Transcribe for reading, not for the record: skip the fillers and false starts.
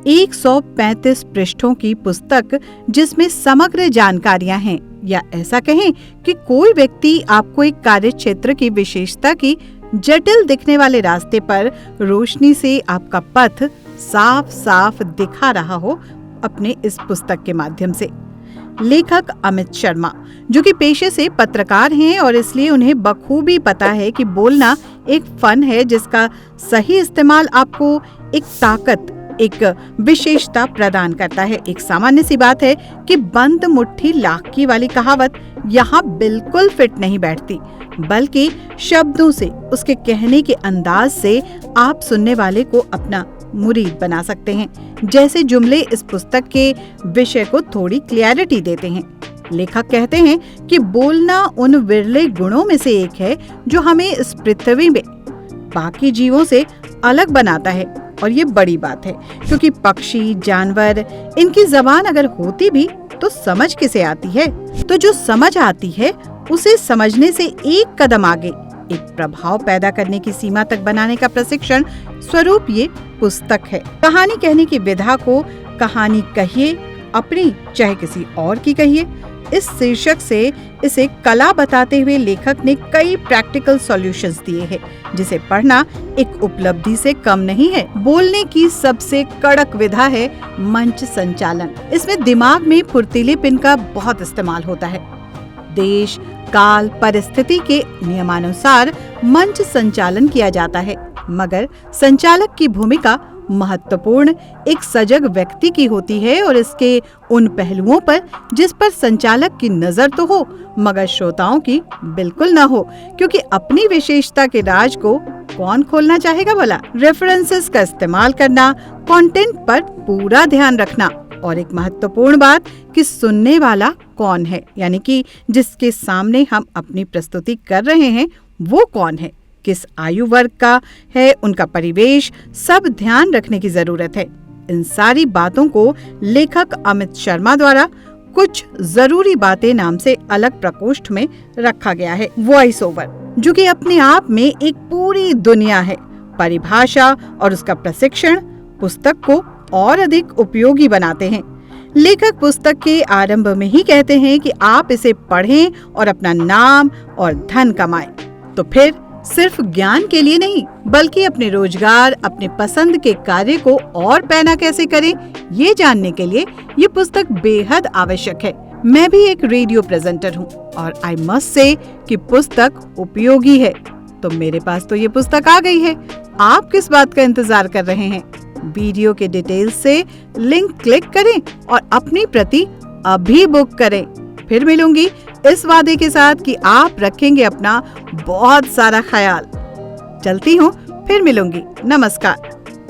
135 पृष्ठों की पुस्तक जिसमें समग्र जानकारियां हैं, या ऐसा कहें कि कोई व्यक्ति आपको एक कार्य क्षेत्र की विशेषता की जटिल दिखने वाले रास्ते पर रोशनी से आपका पथ साफ साफ दिखा रहा हो अपने इस पुस्तक के माध्यम से। लेखक अमित शर्मा, जो कि पेशे से पत्रकार हैं और इसलिए उन्हें बखूबी पता है कि बोलना एक फन है जिसका सही इस्तेमाल आपको एक ताकत, एक विशेषता प्रदान करता है। एक सामान्य सी बात है कि बंद मुट्ठी लाख की वाली कहावत यहाँ बिल्कुल फिट नहीं बैठती, बल्कि शब्दों से, उसके कहने के अंदाज से आप सुनने वाले को अपना मुरीद बना सकते हैं। जैसे जुमले इस पुस्तक के विषय को थोड़ी क्लैरिटी देते हैं। लेखक कहते हैं कि बोलना उन विरले गुणों में से एक है जो हमें इस पृथ्वी में बाकी जीवों से अलग बनाता है। और ये बड़ी बात है, क्योंकि पक्षी, जानवर, इनकी जबान अगर होती भी तो समझ किसे आती है? तो जो समझ आती है उसे समझने से एक कदम आगे एक प्रभाव पैदा करने की सीमा तक बनाने का प्रशिक्षण स्वरूप ये पुस्तक है। कहानी कहने की विधा को कहानी कहिए, अपनी चाहे किसी और की कहिए, इस शीर्षक से इसे कला बताते हुए लेखक ने कई प्रैक्टिकल सॉल्यूशंस दिए हैं, जिसे पढ़ना एक उपलब्धि से कम नहीं है। बोलने की सबसे कड़क विधा है मंच संचालन। इसमें दिमाग में फुर्तीलेपन का बहुत इस्तेमाल होता है। देश, काल, परिस्थिति के नियमानुसार मंच संचालन किया जाता है, मगर संचालक की भूमिका महत्वपूर्ण एक सजग व्यक्ति की होती है और इसके उन पहलुओं पर जिस पर संचालक की नजर तो हो मगर श्रोताओं की बिल्कुल न हो, क्योंकि अपनी विशेषता के राज को कौन खोलना चाहेगा भला। रेफरेंसेस का इस्तेमाल करना, कंटेंट पर पूरा ध्यान रखना और एक महत्वपूर्ण बात कि सुनने वाला कौन है, यानी कि जिसके सामने हम अपनी प्रस्तुति कर रहे हैं वो कौन है, किस आयु वर्ग का है, उनका परिवेश, सब ध्यान रखने की जरूरत है। इन सारी बातों को लेखक अमित शर्मा द्वारा कुछ जरूरी बातें नाम से अलग प्रकोष्ठ में रखा गया है। वॉइस ओवर, जो कि अपने आप में एक पूरी दुनिया है। परिभाषा और उसका प्रशिक्षण पुस्तक को और अधिक उपयोगी बनाते हैं। लेखक पुस्तक के आरंभ में ही कहते हैं कि आप इसे पढ़ें और अपना नाम और धन कमाएं। तो फिर सिर्फ ज्ञान के लिए नहीं, बल्कि अपने रोजगार, अपने पसंद के कार्य को और पैना कैसे करें, ये जानने के लिए ये पुस्तक बेहद आवश्यक है। मैं भी एक रेडियो प्रेजेंटर हूँ और आई मस्ट से कि पुस्तक उपयोगी है, तो मेरे पास तो ये पुस्तक आ गई है। आप किस बात का इंतजार कर रहे हैं? वीडियो के डिटेल्स से लिंक क्लिक करें और अपनी प्रति अभी बुक करें। फिर मिलूंगी इस वादे के साथ कि आप रखेंगे अपना बहुत सारा ख्याल। चलती हूँ, फिर मिलूंगी। नमस्कार।